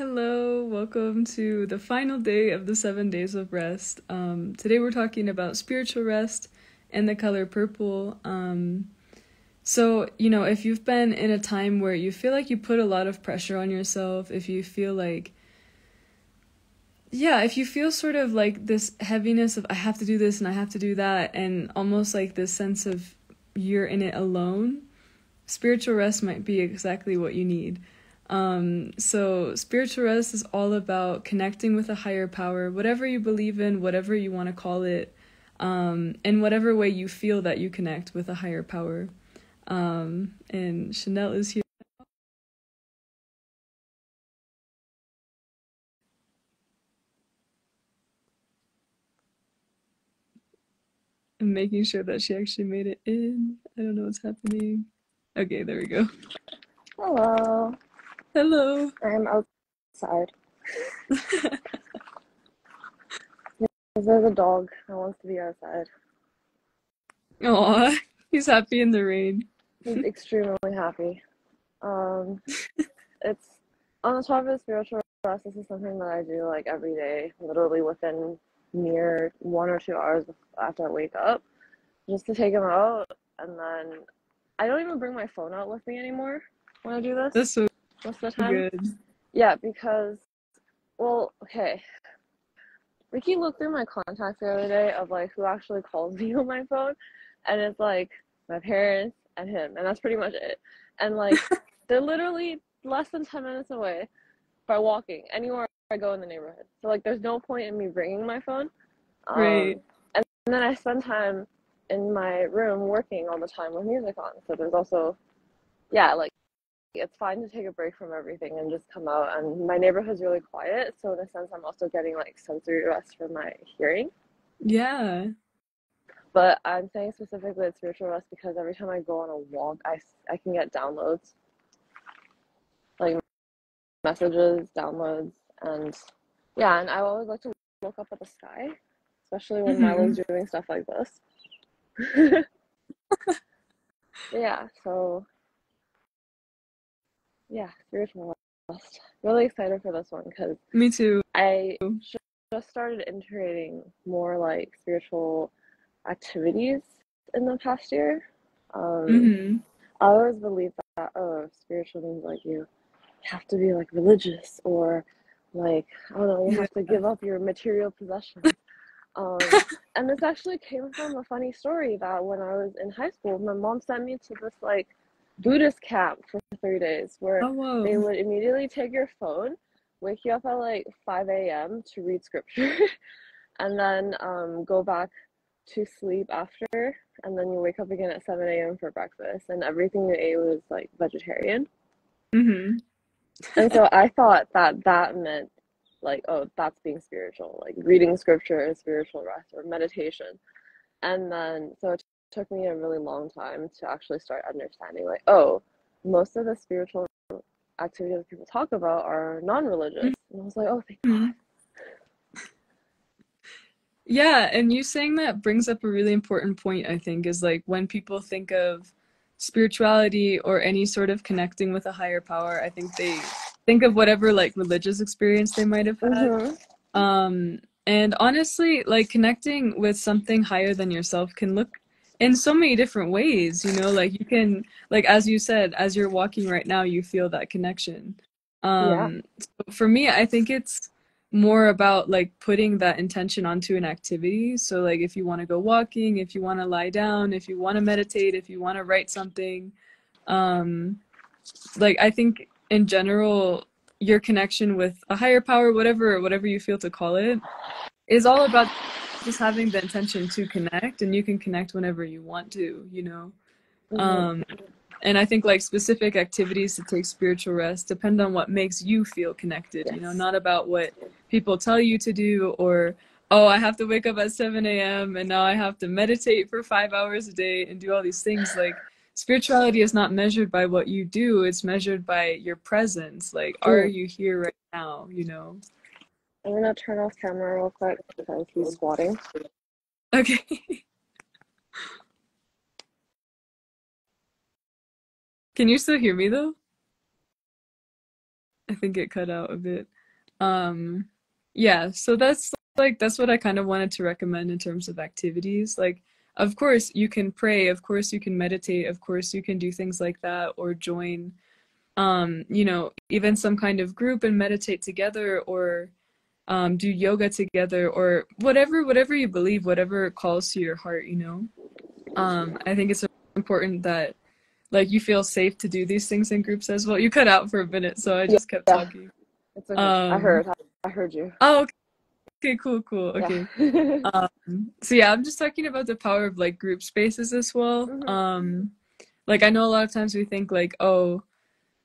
Hello, welcome to the final day of the 7 days of rest. Today we're talking about spiritual rest and the color purple. If you've been in a time where you feel like you put a lot of pressure on yourself, if you feel like, if you feel sort of like this heaviness of I have to do this and I have to do that, and almost like this sense of you're in it alone, spiritual rest might be exactly what you need. So spiritual rest is all about connecting with a higher power, whatever you believe in, whatever you want to call it, in whatever way you feel that you connect with a higher power. And Chanel is here. I'm making sure that she actually made it in. I don't know what's happening. Okay, there we go. Hello. Hello. I'm outside. There's a dog that wants to be outside. Aw, he's happy in the rain. He's extremely happy. It's on the top of the spiritual rest. This is something that I do like every day, literally within mere 1 or 2 hours after I wake up, just to take him out. And then I don't even bring my phone out with me anymore when I do this That's so most of the time. good. Yeah, because, well, okay. Ricky looked through my contacts the other day of like who actually calls me on my phone, and it's like my parents and him, and that's pretty much it. And like they're literally less than 10 minutes away by walking anywhere I go in the neighborhood. So like there's no point in me bringing my phone. Right. And then I spend time in my room working all the time with music on. So there's also, yeah, like it's fine to take a break from everything and just come out. And my neighborhood's really quiet, so in a sense I'm also getting like sensory rest for my hearing. Yeah. But I'm saying specifically it's spiritual rest because every time I go on a walk, I can get downloads, like messages, downloads, and yeah, and I always like to look up at the sky, especially when Mm-hmm. Milo's doing stuff like this. Yeah, so yeah, spiritual rest. Really excited for this one because Me too. I just started integrating more like spiritual activities in the past year. Um, Mm-hmm. I always believed that, oh, spiritual means like you have to be like religious or like, I don't know, you Yeah. have to give up your material possessions. Um, and this actually came from a funny story that when I was in high school, my mom sent me to this like Buddhist camp for 3 days where Oh, whoa. they would immediately take your phone, wake you up at like 5 a.m. to read scripture, and then go back to sleep after, and then you wake up again at 7 a.m. for breakfast, and everything you ate was like vegetarian. Mm-hmm. And so I thought that that meant like, oh, that's being spiritual, like reading scripture is spiritual rest or meditation. And then so it took me a really long time to actually start understanding like, oh, most of the spiritual activities people talk about are non-religious. And I was like, oh, thank God. Mm-hmm. Yeah, and you saying that brings up a really important point, I think, is like when people think of spirituality or any sort of connecting with a higher power, I think they think of whatever like religious experience they might have had. Mm-hmm. And honestly, like connecting with something higher than yourself can look in so many different ways, like you can, like as you said, as you're walking right now, you feel that connection. Yeah. So for me, I think it's more about like putting that intention onto an activity. So like if you want to go walking, if you want to lie down, if you want to meditate, if you want to write something, um, like I think in general, your connection with a higher power, whatever you feel to call it, is all about just having the intention to connect, and you can connect whenever you want to. Mm-hmm. Um, and I think like specific activities to take spiritual rest depend on what makes you feel connected, Yes. not about what people tell you to do or, oh, I have to wake up at 7 a.m. and now I have to meditate for 5 hours a day and do all these things. Like spirituality is not measured by what you do, it's measured by your presence. Like, are Mm. you here right now? I'm gonna turn off camera real quick because he's squatting. Okay. Can you still hear me though? I think it cut out a bit. Um, yeah, so that's what I kind of wanted to recommend in terms of activities. Like, of course you can pray, of course you can meditate, of course you can do things like that, or join, even some kind of group and meditate together, or do yoga together, or whatever you believe, whatever calls to your heart, you know. I think it's important that like you feel safe to do these things in groups as well. You cut out for a minute, so I Yeah, just kept yeah, talking. it's okay. Um, I heard you. oh, okay, cool. Yeah. Okay. So yeah, I'm just talking about the power of like group spaces as well. Hmm. Like I know a lot of times we think like, oh,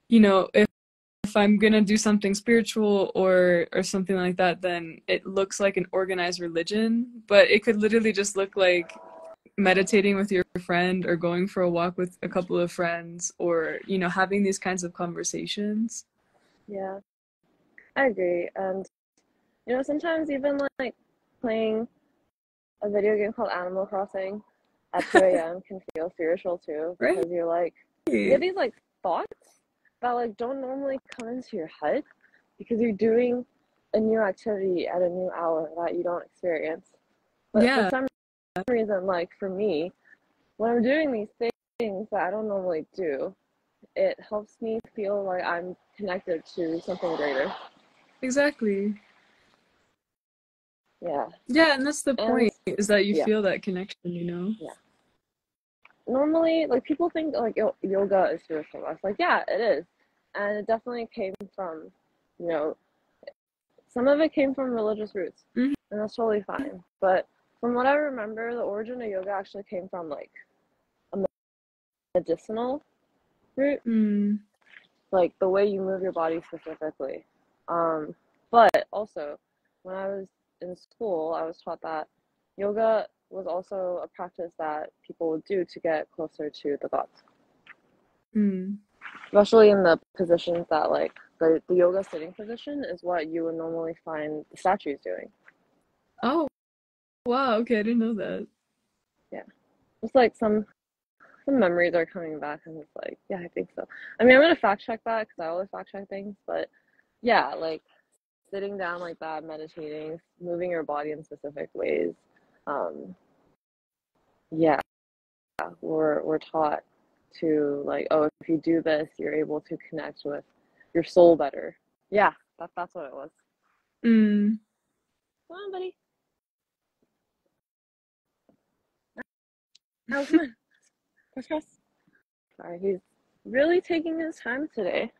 if I'm gonna do something spiritual or something like that, then it looks like an organized religion, but it could literally just look like meditating with your friend or going for a walk with a couple of friends or, having these kinds of conversations. Yeah, I agree. And sometimes even like playing a video game called Animal Crossing at 2 a.m. can feel spiritual too, Right? because you get these like thoughts that like don't normally come into your head because you're doing a new activity at a new hour that you don't experience. But for Yeah, some reason, like for me, when I'm doing these things that I don't normally do, it helps me feel like I'm connected to something greater. exactly. Yeah. Yeah, and that's the And point, is that you yeah, feel that connection, you know? yeah. Normally, like people think like yoga is spiritual. I was like, yeah, it is, and it definitely came from, you know, some of it came from religious roots, Hmm. and that's totally fine. But from what I remember, the origin of yoga actually came from like a medicinal root, Mm. like the way you move your body specifically. Um, but also, when I was in school, I was taught that yoga was also a practice that people would do to get closer to the gods, Mm. especially in the positions that like the yoga sitting position is what you would normally find the statues doing. Oh, wow, okay, I didn't know that. Yeah, just like some memories are coming back, and it's like, yeah, I think so. I mean, I'm gonna fact check that because I always fact check things, but yeah, like sitting down like that, meditating, moving your body in specific ways. Um, yeah, we're taught to like, oh, if you do this, you're able to connect with your soul better. Yeah, that's what it was. Mm. Come on, buddy. Oh, come on. Press. Sorry, he's really taking his time today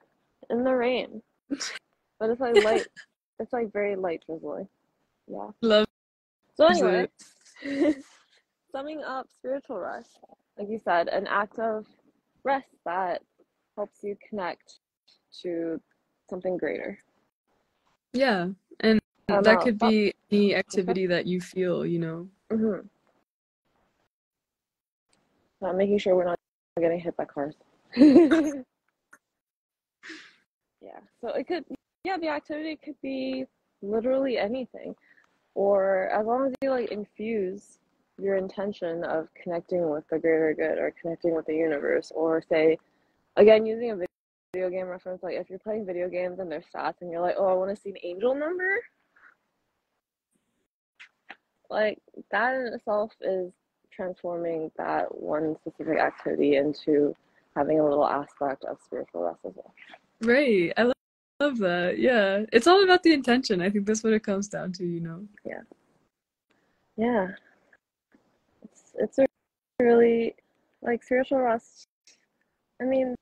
in the rain, but it's like light. It's like very light drizzling. Yeah. Loves So anyway, it. summing up spiritual rest, like you said, an act of rest that helps you connect to something greater. Yeah, and that Now could stop. be any Okay. activity that you feel, Mm-hmm. Not making sure we're not getting hit by cars. Yeah. So it could, yeah, the activity could be literally anything, or as long as you like infuse your intention of connecting with the greater good or connecting with the universe, or say, again, using a video game reference, like if you're playing video games and there's stats and you're like, oh, I want to see an angel number, like that in itself is transforming that one specific activity into having a little aspect of spiritual rest as well. Right. I love that. Yeah. It's all about the intention. I think that's what it comes down to. Yeah. Yeah. It's a really like spiritual rest. I mean,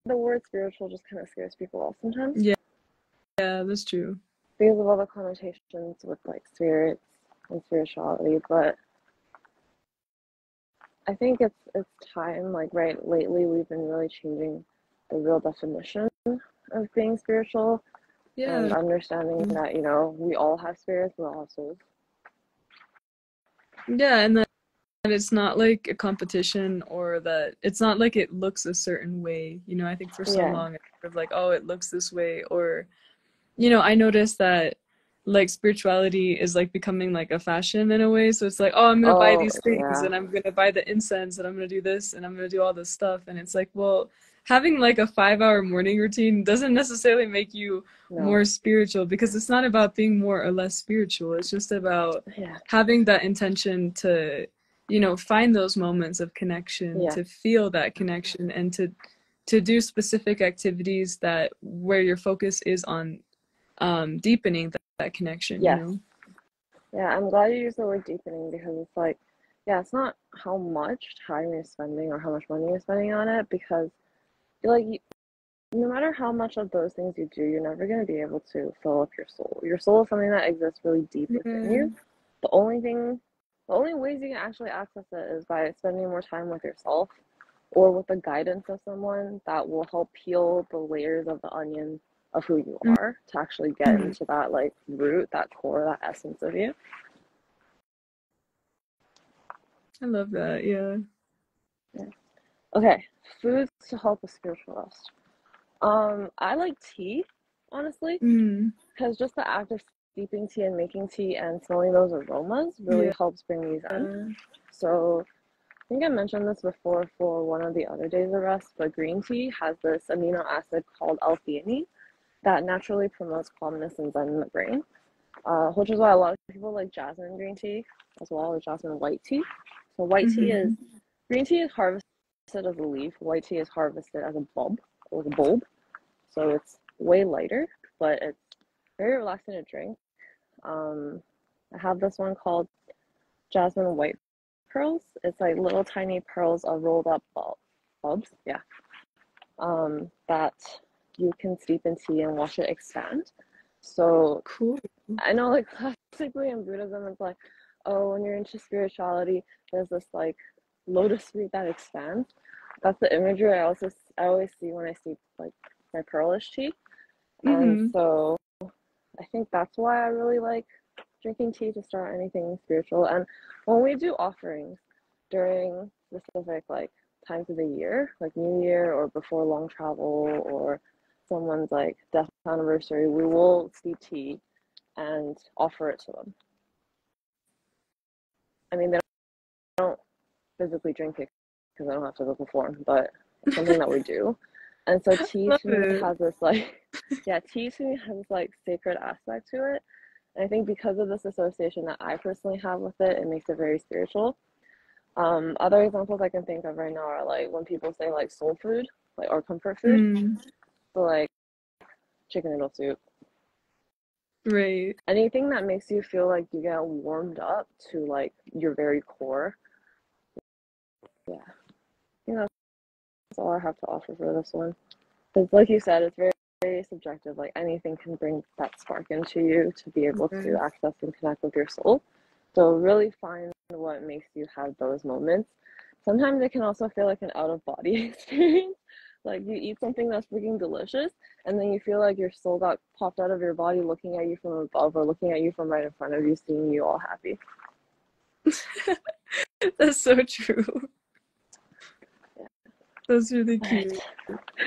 the word spiritual just kind of scares people off sometimes Yeah, yeah, that's true. because of all the connotations with like spirits and spirituality, but I think it's time, like right lately we've been really changing the real definition of being spiritual and Yeah. understanding that, we all have spirits, we all have souls. Yeah, and that it's not like a competition, or that it's not like it looks a certain way. I think for so Yeah. long it's sort of like, oh, it looks this way, or I noticed that like spirituality is like becoming like a fashion in a way. So it's like, oh, I'm gonna buy Oh, these things yeah. and I'm gonna buy the incense and I'm gonna do this and I'm gonna do all this stuff. And it's like, well, having like a 5-hour morning routine doesn't necessarily make you No. more spiritual, because it's not about being more or less spiritual. It's just about Yeah. having that intention to, you know, find those moments of connection, Yeah. to feel that connection, and to do specific activities that where your focus is on deepening that connection, you Yes. know. Yeah, I'm glad you used the word deepening because it's like, yeah, it's not how much time you're spending or how much money you're spending on it because like no matter how much of those things you do, you're never going to be able to fill up your soul. Your soul is something that exists really deep within Yeah. you. The only ways you can actually access it is by spending more time with yourself or with the guidance of someone that will help peel the layers of the onion of who you are to actually get Mhm. into that like root, that core, that essence of you. I love that. Yeah. Yeah. Okay, foods to help with spiritual rest. I like tea, honestly, Mm. because just the act of steeping tea and making tea and smelling those aromas really Yeah. helps bring these in. So I think I mentioned this before for one of the other days of rest, but green tea has this amino acid called L-theanine that naturally promotes calmness and zen in the brain, which is why a lot of people like jasmine green tea as well as jasmine white tea. So Mm-hmm. green tea is harvested as a leaf, white tea is harvested as a bulb or a bulb. So it's way lighter, but it's very relaxing to drink. Um, I have this one called jasmine white pearls. It's like little tiny pearls of rolled up bulbs. Yeah. That you can steep in tea and watch it expand. So Cool. I know, like classically in Buddhism, it's like, oh, when you're into spirituality, there's this like lotus root that expands. That's the imagery I always see when I see like my pearlish tea, and Mm-hmm. so I think that's why I really like drinking tea to start anything spiritual. And when we do offerings during specific like times of the year, like New Year or before long travel or someone's like death anniversary, we will steep tea and offer it to them. I mean, they don't physically drink it because I don't have physical form, but it's something that we do. And so tea Love to me it. has this like, yeah, tea to me has this like sacred aspect to it. And I think because of this association that I personally have with it, it makes it very spiritual. Other examples I can think of right now are like when people say like soul food, like or comfort food, Mm. so like chicken noodle soup, Right. anything that makes you feel like you get warmed up to like your very core. Yeah, I think that's all I have to offer for this one. Because like you said, it's very, very subjective. Like anything can bring that spark into you to be able to Yeah. access and connect with your soul. So really find what makes you have those moments. Sometimes it can also feel like an out of body experience. Like you eat something that's freaking delicious and then you feel like your soul got popped out of your body looking at you from above or looking at you from right in front of you, seeing you all happy. That's so true. Yeah. That's really All cute.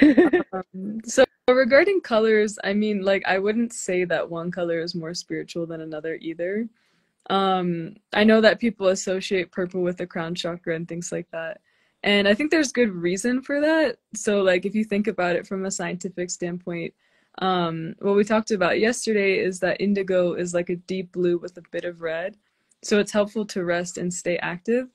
right. So regarding colors, I mean, like I wouldn't say that one color is more spiritual than another either. I know that people associate purple with the crown chakra and things like that. And I think there's good reason for that. So like if you think about it from a scientific standpoint, what we talked about yesterday is that indigo is like a deep blue with a bit of red. So it's helpful to rest and stay active.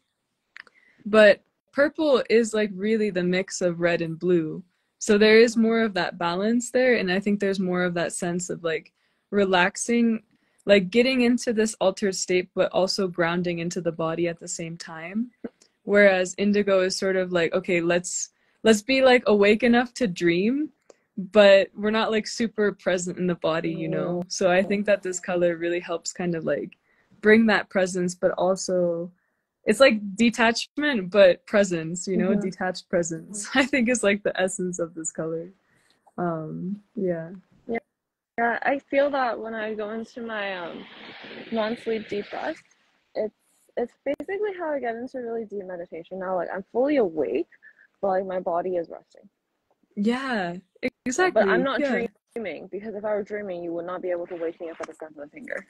But purple is like really the mix of red and blue. So there is more of that balance there, and I think there's more of that sense of like relaxing, like getting into this altered state, but also grounding into the body at the same time. Whereas indigo is sort of like, okay, let's be like awake enough to dream, but we're not like super present in the body, you know? So I think that this color really helps kind of like bring that presence, but also it's like detachment but presence, you know, Mm-hmm. detached presence. I think is like the essence of this color. Yeah. Yeah, yeah, I feel that when I go into my non-sleep deep rest, it's it's basically how I get into really deep meditation now. Like I'm fully awake, but like my body is resting. Yeah, Yeah, but I'm exactly. not Yeah. dreaming because if I were dreaming, you would not be able to wake me up at the snap of a finger.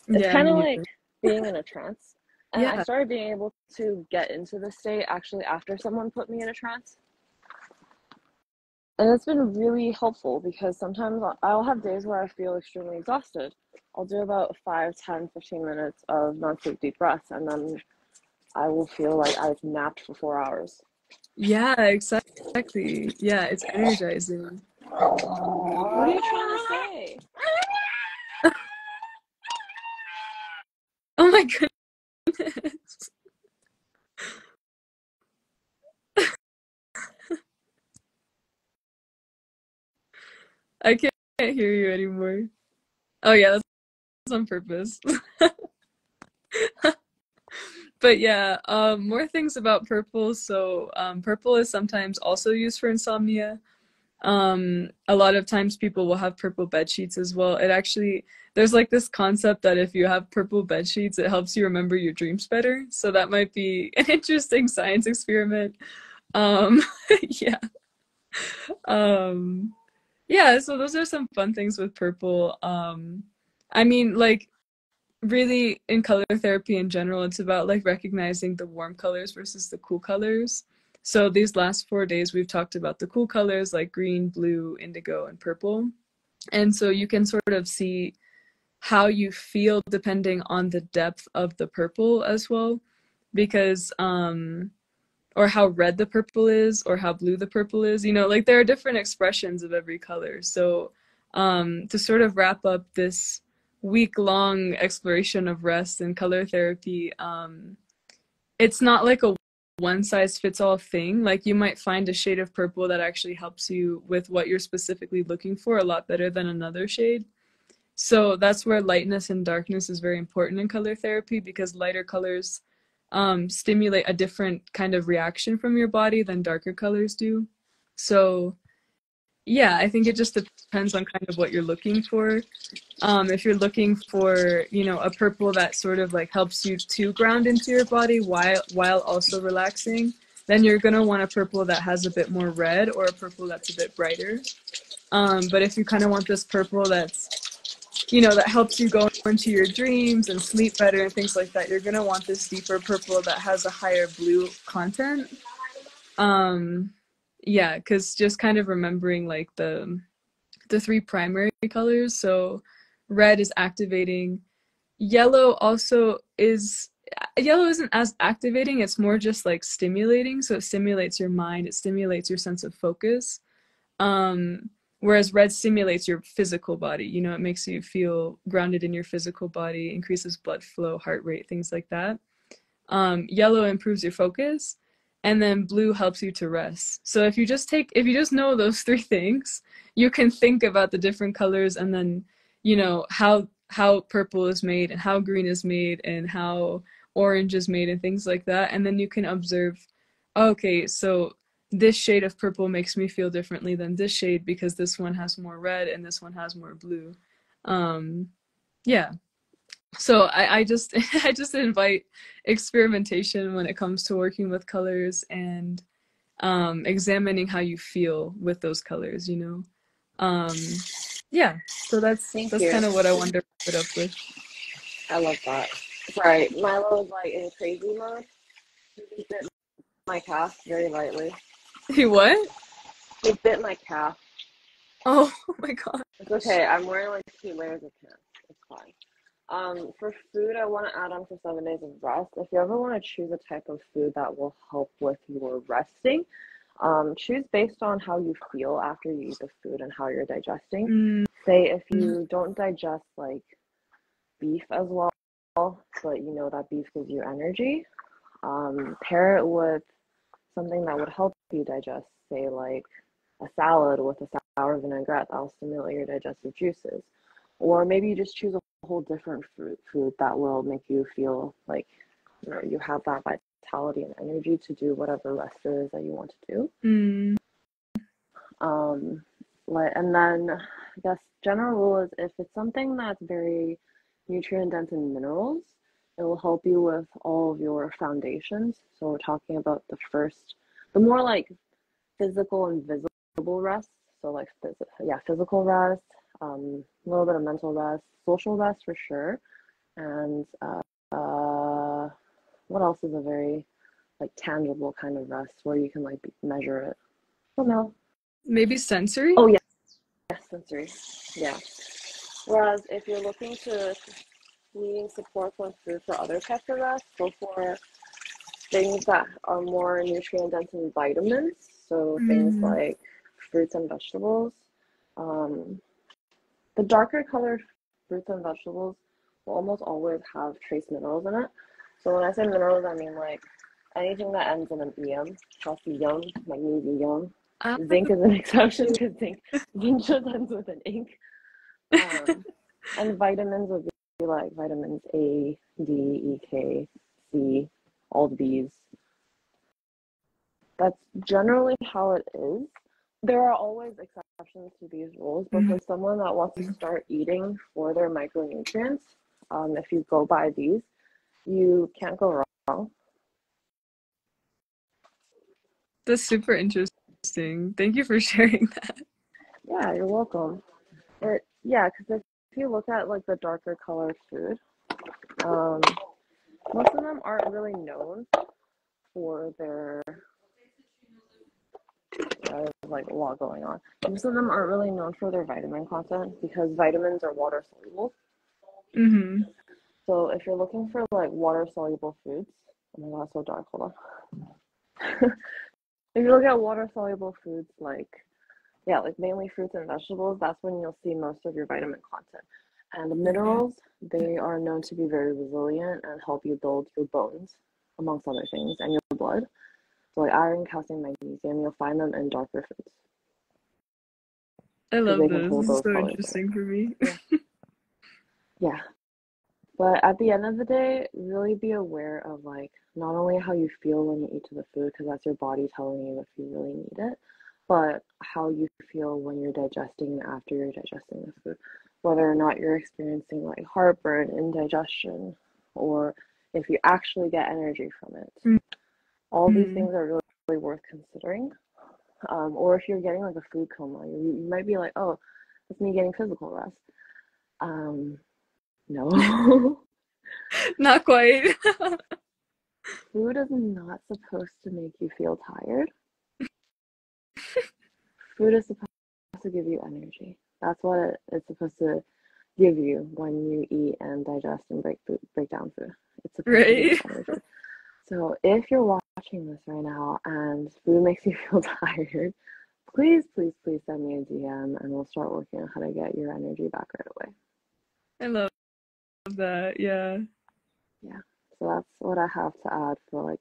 It's Yeah, kind me of like neither. being in a trance. And I Yeah. started being able to get into the state actually after someone put me in a trance. And it's been really helpful because sometimes I'll have days where I feel extremely exhausted. I'll do about 5, 10, 15 minutes of non-sleep deep breaths, and then I will feel like I've napped for 4 hours. Yeah, exactly. Yeah, it's energizing. What are you trying to say? Oh my goodness. I can't hear you anymore. Oh yeah, that's on purpose. But yeah, more things about purple. So, purple is sometimes also used for insomnia. A lot of times people will have purple bed sheets as well. It actually, there's like this concept that if you have purple bed sheets, it helps you remember your dreams better. So that might be an interesting science experiment. Um, yeah. Um, yeah, so those are some fun things with purple. I mean, like really in color therapy in general, it's about like recognizing the warm colors versus the cool colors. So these last 4 days, we've talked about the cool colors like green, blue, indigo, and purple. And so you can sort of see how you feel depending on the depth of the purple as well, because or how red the purple is or how blue the purple is. You know, like there are different expressions of every color. So to sort of wrap up this week-long exploration of rest and color therapy, it's not like a one size fits all thing. Like you might find a shade of purple that actually helps you with what you're specifically looking for a lot better than another shade. So that's where lightness and darkness is very important in color therapy, because lighter colors stimulate a different kind of reaction from your body than darker colors do. So yeah, I think it just depends on kind of what you're looking for. If you're looking for, you know, a purple that sort of like helps you to ground into your body while also relaxing, then you're gonna want a purple that has a bit more red or a purple that's a bit brighter. But if you kind of want this purple that's, you know, that helps you go into your dreams and sleep better and things like that, you're gonna want this deeper purple that has a higher blue content. Um, yeah, because just kind of remembering like the three primary colors. So red is activating. Yellow also is yellow isn't as activating, it's more just like stimulating. So it stimulates your mind, it stimulates your sense of focus. Whereas red stimulates your physical body. You know, it makes you feel grounded in your physical body, increases blood flow, heart rate, things like that. Yellow improves your focus, and then blue helps you to rest. So if you just know those three things, you can think about the different colors and then, you know, how purple is made and how green is made and how orange is made and things like that. And then you can observe, okay, so this shade of purple makes me feel differently than this shade because this one has more red and this one has more blue. Um, yeah, so I just I just invite experimentation when it comes to working with colors and examining how you feel with those colors, you know. Um, yeah, so Thank that's you. kind of what I wanted to wrap it up with. I love that. Sorry, Milo is like in crazy mode. He bit my calf very lightly. Hey, what? He bit my calf. Oh, oh my god. It's okay. I'm wearing like 2 layers of pants. It's fine. For food, I want to add on for 7 days of rest. If you ever want to choose a type of food that will help with your resting, choose based on how you feel after you eat the food and how you're digesting. Mm, Say if you don't digest like beef as well, but you know that beef gives you energy, pair it with something that would help you digest, say like a salad with a sour vinaigrette that will stimulate your digestive juices. Or maybe you just choose a whole different food that will make you feel like you know you have that vitality and energy to do whatever rest it is that you want to do. mm, Um, and then I guess general rule is if it's something that's very nutrient dense in minerals, it will help you with all of your foundations. So we're talking about the more like physical and visible rest. So like physical rest, a little bit of mental rest, social rest for sure, and what else is a very like tangible kind of rest where you can like measure it? I don't know. Maybe sensory? Oh, yeah, yes, sensory. Yeah. Whereas if you're looking to needing support from food for other types of rest, go for things that are more nutrient dense in vitamins. So things Mm-hmm. like fruits and vegetables. Um, the darker colored fruits and vegetables will almost always have trace minerals in it. So when I say minerals, I mean like anything that ends in an EM, calcium, magnesium. Ah, Zinc is an exception because zinc just ends with an ink. And vitamins would be like vitamins A, D, E, K, C, all the B's. That's generally how it is. There are always exceptions to these rules, but mhm. for someone that wants to start eating for their micronutrients, if you go by these, you can't go wrong. That's super interesting. Thank you for sharing that. Yeah, you're welcome. Yeah, because if you look at like the darker colored food, um, most of them aren't really known for their there's like a lot going on. Most of them aren't really known for their vitamin content because vitamins are water soluble. Mm-hmm. So if you're looking for like water soluble foods, oh my god, it's so dark. Hold on. If you look at water soluble foods like yeah, like mainly fruits and vegetables, that's when you'll see most of your vitamin content. And the Yeah. minerals, they are known to be very resilient and help you build your bones, amongst other things, and your blood. So like iron, calcium, magnesium, you'll find them in darker foods I because love they can this. hold This is those so colors better. interesting for me. Yeah. Yeah. But at the end of the day, really be aware of like not only how you feel when you eat to the food, because that's your body telling you if you really need it, but how you feel when you're digesting after you're digesting the food. Whether or not you're experiencing like heartburn, indigestion, or if you actually get energy from it. All these Mm-hmm. things are really, really worth considering. Or if you're getting like a food coma, you might be like, oh, that's me getting physical rest. Um, no. Not quite. Food is not supposed to make you feel tired. Food is supposed to give you energy. That's what it's supposed to give you when you eat and digest and break down food. It's supposed to give you Right. energy. So if you're watching this right now and food makes you feel tired, please, please, please send me a DM and we'll start working on how to get your energy back right away. I love that. Yeah. Yeah. So that's what I have to add for like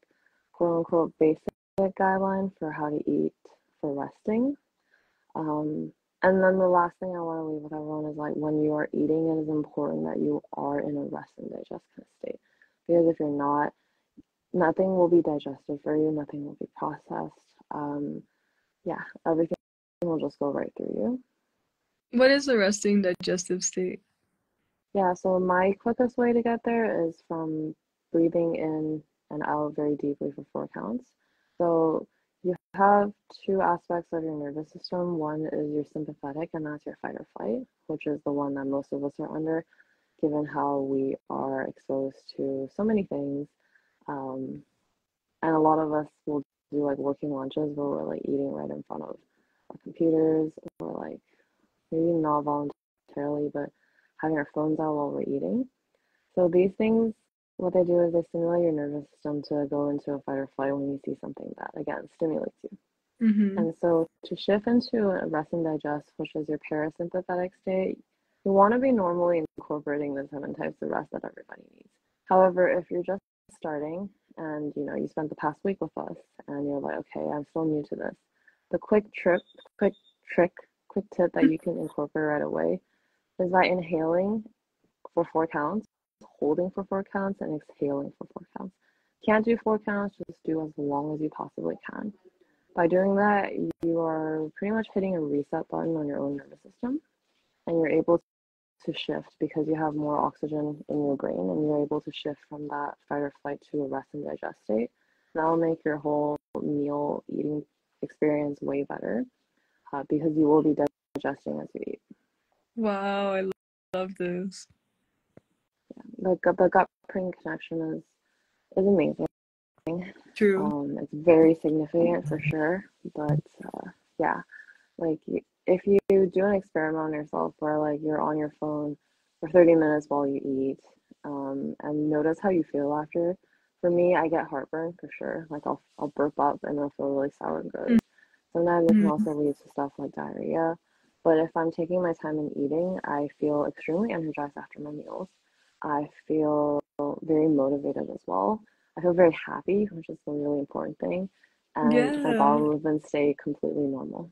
quote unquote basic guideline for how to eat for resting. Um, and then the last thing I want to leave with everyone is like when you are eating, it is important that you are in a rest and digest kind of state. Because if you're not, nothing will be digested for you, nothing will be processed. Yeah, everything will just go right through you. What is the resting digestive state? Yeah, so my quickest way to get there is from breathing in and out very deeply for 4 counts. So you have two aspects of your nervous system. One is your sympathetic, and that's your fight or flight, which is the one that most of us are under, given how we are exposed to so many things. Um, and a lot of us will do like working lunches where we're like eating right in front of our computers or like maybe not voluntarily, but having our phones out while we're eating. So these things, what they do is they stimulate your nervous system to go into a fight or flight when you see something that, again, stimulates you. Mm-hmm. And so to shift into a rest and digest, which is your parasympathetic state, you want to be normally incorporating the 7 types of rest that everybody needs. However, if you're just starting and you spent the past week with us and you're like, okay, I'm still new to this, the quick trick, quick tip that you can incorporate right away is by inhaling for 4 counts, holding for 4 counts, and exhaling for 4 counts. Can't do 4 counts, just do as long as you possibly can. By doing that, you are pretty much hitting a reset button on your own nervous system, and you're able to shift because you have more oxygen in your brain, and you're able to shift from that fight or flight to a rest and digest state. That'll make your whole meal eating experience way better because you will be digesting as you eat. Wow, I love this. The gut brain connection is amazing. True. It's very significant for sure, but yeah. Like if you do an experiment on yourself where like you're on your phone for 30 minutes while you eat, and notice how you feel after. For me, I get heartburn for sure. Like I'll burp up and it'll feel really sour and gross. Sometimes it can Mm-hmm. also lead to stuff like diarrhea. But if I'm taking my time in eating, I feel extremely energized after my meals. I feel very motivated as well. I feel very happy, which is the really important thing. And my Yeah. bowel movements stay completely normal.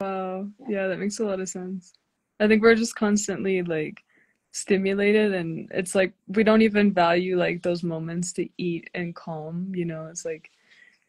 Wow. Yeah. Yeah, that makes a lot of sense. I think we're just constantly like stimulated, and it's like we don't even value like those moments to eat and calm, you know? It's like,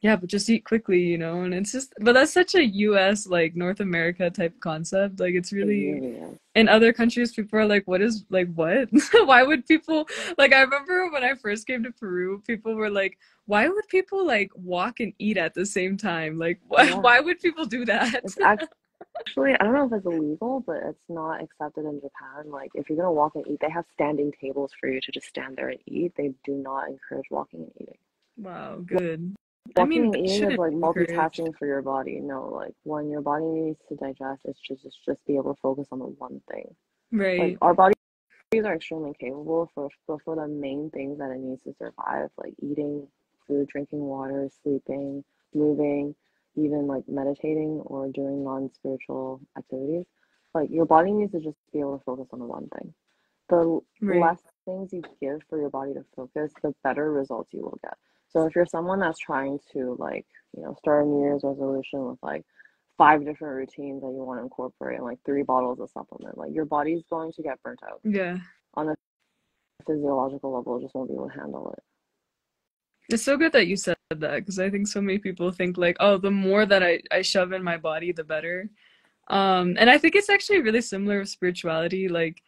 yeah, but just eat quickly, you know? And it's just, but that's such a US, like North America type concept. Like it's It really, really is. in other countries, people are like, what is, like, what? Why would people, like, I remember when I first came to Peru, people were like, why would people like walk and eat at the same time? Like, Yeah. why would people do that? It's actually, I don't know if it's illegal, but it's not accepted in Japan. Like, if you're gonna walk and eat, they have standing tables for you to just stand there and eat. They do not encourage walking and eating. Wow, good. I Walking mean, and that eating is shouldn't like be encouraged. multitasking for your body. No, like when your body needs to digest, it's just be able to focus on the one thing. Like Right. our bodies are extremely capable for the main things that it needs to survive, like eating food, drinking water, sleeping, moving, even like meditating or doing non-spiritual activities. Like your body needs to just be able to focus on the one thing. The Right. less things you give for your body to focus, the better results you will get. So if you're someone that's trying to like, start a New Year's resolution with like 5 different routines that you want to incorporate and like 3 bottles of supplement, like your body's going to get burnt out Yeah. on a physiological level, just won't be able to handle it. It's so good that you said that because I think so many people think like, oh, the more that I shove in my body, the better. And I think it's actually really similar with spirituality. Like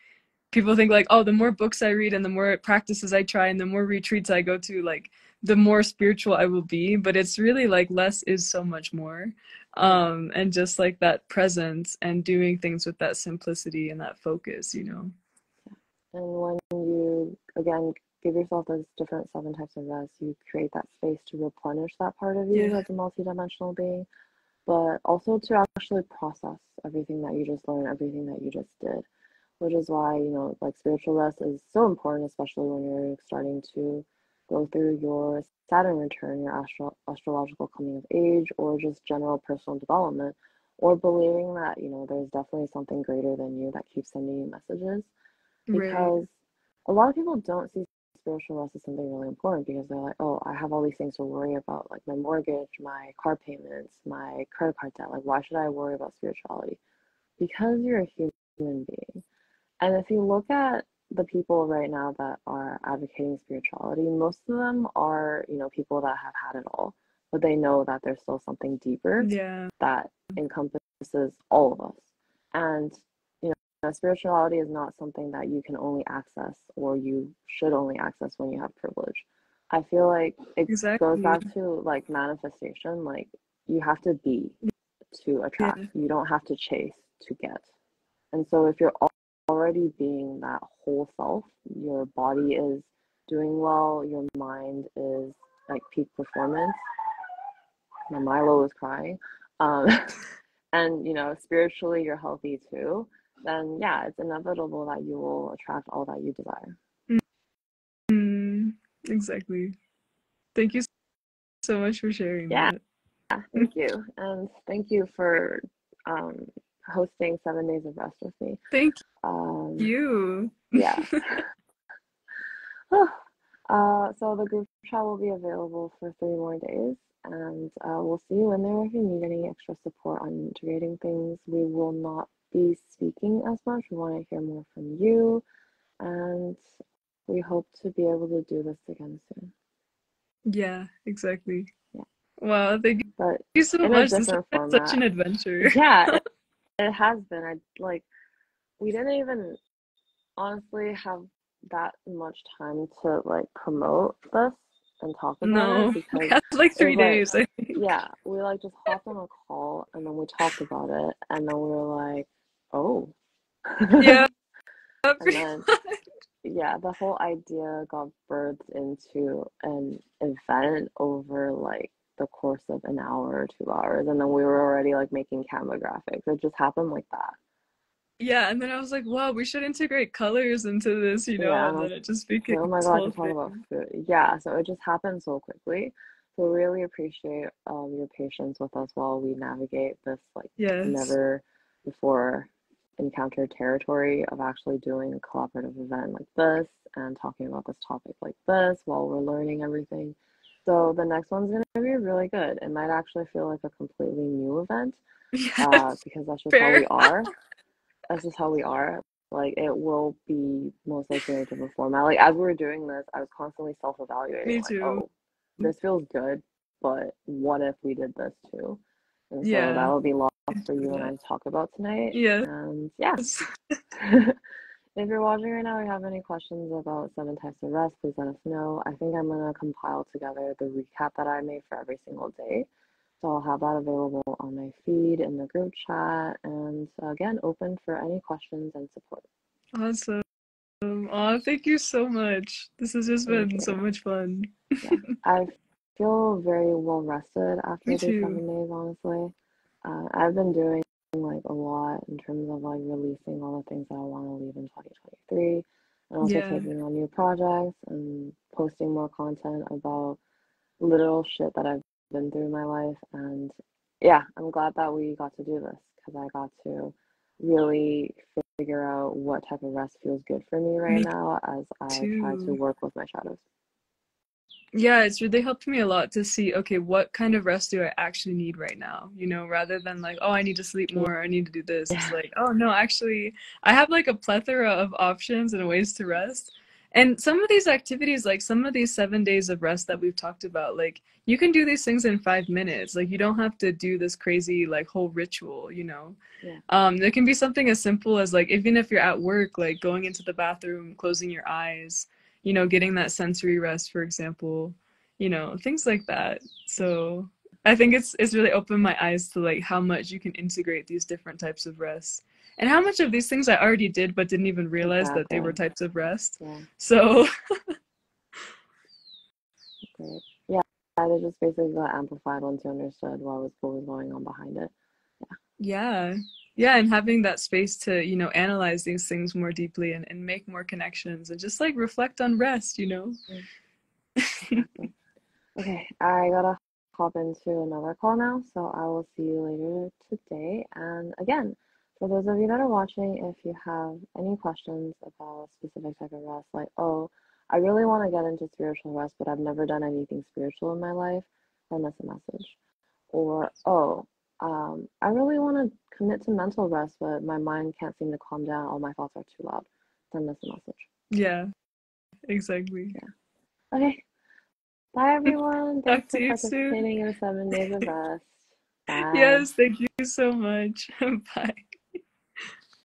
people think like, oh, the more books I read and the more practices I try and the more retreats I go to, like the more spiritual I will be. But it's really like less is so much more. Yeah. And just like that presence and doing things with that simplicity and that focus, you know. And when you, again, give yourself those different 7 types of rest, you create that space to replenish that part of you Yeah. as a multidimensional being, but also to actually process everything that you just learned, everything that you just did, which is why, like spiritual rest is so important, especially when you're starting to go through your Saturn return, your astrological coming of age, or just general personal development, or believing that, there's definitely something greater than you that keeps sending you messages. Right. Because a lot of people don't see spiritual rest as something really important because they're like, oh, I have all these things to worry about, like my mortgage, my car payments, my credit card debt. Like, why should I worry about spirituality? Because you're a human being. And if you look at the people right now that are advocating spirituality, most of them are, people that have had it all, but they know that there's still something deeper Yeah. that encompasses all of us. And, spirituality is not something that you can only access or you should only access when you have privilege. I feel like it goes Exactly. back to like manifestation, like you have to be to attract. Yeah. You don't have to chase to get. And so if you're already being that whole self, your body is doing well, your mind is like peak performance. My Milo is crying. Um, and spiritually you're healthy too, then yeah, it's inevitable that you will attract all that you desire. Mm, exactly. Thank you so much for sharing Yeah, that. thank you. And thank you for um, hosting 7 days of rest with me. Thank Um, you. yeah. So the group chat will be available for 3 more days, and we'll see you in there if you need any extra support on integrating things. We will not be speaking as much. We want to hear more from you, and we hope to be able to do this again soon. Yeah, exactly. Yeah, Wow, thank but you so in a much. This has different been such format. an adventure. Yeah, it has been. We didn't even honestly have that much time to like promote this and talk about it No, we because had like it was three like, days, I think. yeah, we like just hopped on a call and then we talked about it and then we were like, oh. Yeah, And pretty then, much. yeah, the whole idea got birthed into an event over like the course of an hour or 2 hours, and then we were already like making Canva graphics. It just happened like that. Yeah, and then I was like, wow, we should integrate colors into this, Yeah, and and I then was it just like, became oh my this God, whole to talk thing. about food. Yeah, so it just happened so quickly. So really appreciate your patience with us while we navigate this like Yes. never before encountered territory of actually doing a collaborative event like this and talking about this topic like this while we're learning everything. So the next one's gonna be really good. It might actually feel like a completely new event, Yes. because that's just how Fair. we are. That's just how we are. Like it will be most likely in a different format. Like as we were doing this, I was constantly self-evaluating, Me like, too. oh, this feels good, but what if we did this too? And so Yeah. that'll be lots Let's for do you and I that. to talk about tonight. Yes. And yeah. If you're watching right now, or you have any questions about 7 types of rest, please let us know. I think I'm gonna compile together the recap that I made for every single day. So I'll have that available on my feed in the group chat. And again, open for any questions and support. Awesome. Oh, thank you so much. This has just Thank been so you. much fun. Yeah, I feel very well rested Me after these too. 7 days, honestly. I've been doing like a lot in terms of like releasing all the things that I want to leave in 2023 and also Yeah. taking on new projects and posting more content about literal shit that I've been through in my life. And yeah, I'm glad that we got to do this because I got to really figure out what type of rest feels good for me right Me now as I try to too. work with my shadows. Yeah, it's really helped me a lot to see, okay, what kind of rest do I actually need right now? Rather than like, oh, I need to sleep more, I need to do this. It's Yeah, like, oh no, actually, I have like a plethora of options and ways to rest. And some of these activities, like some of these 7 days of rest that we've talked about, like you can do these things in 5 minutes. Like you don't have to do this crazy like whole ritual. yeah, There can be something as simple as like even if you're at work, like going into the bathroom, closing your eyes, getting that sensory rest, for example, things like that. So I think it's really opened my eyes to like how much you can integrate these different types of rest. And how much of these things I already did but didn't even realize that they were exactly. types of rest. Yeah, So great. Yeah, they just basically got amplified once you understood what was going on behind it. yeah. Yeah, and having that space to, analyze these things more deeply and make more connections and just like reflect on rest. Yeah, exactly. Okay, I gotta hop into another call now, so I will see you later today. And again, for those of you that are watching, if you have any questions about a specific type of rest, like, oh, I really want to get into spiritual rest, but I've never done anything spiritual in my life, send us a message. Or, oh, I really want to commit to mental rest, but my mind can't seem to calm down. All my thoughts are too loud. Send us a message. Yeah, exactly. Yeah. Okay. Bye, everyone. Thanks Talk to for you soon. participating in the 7 days of rest. Bye. Yes, thank you so much. Bye.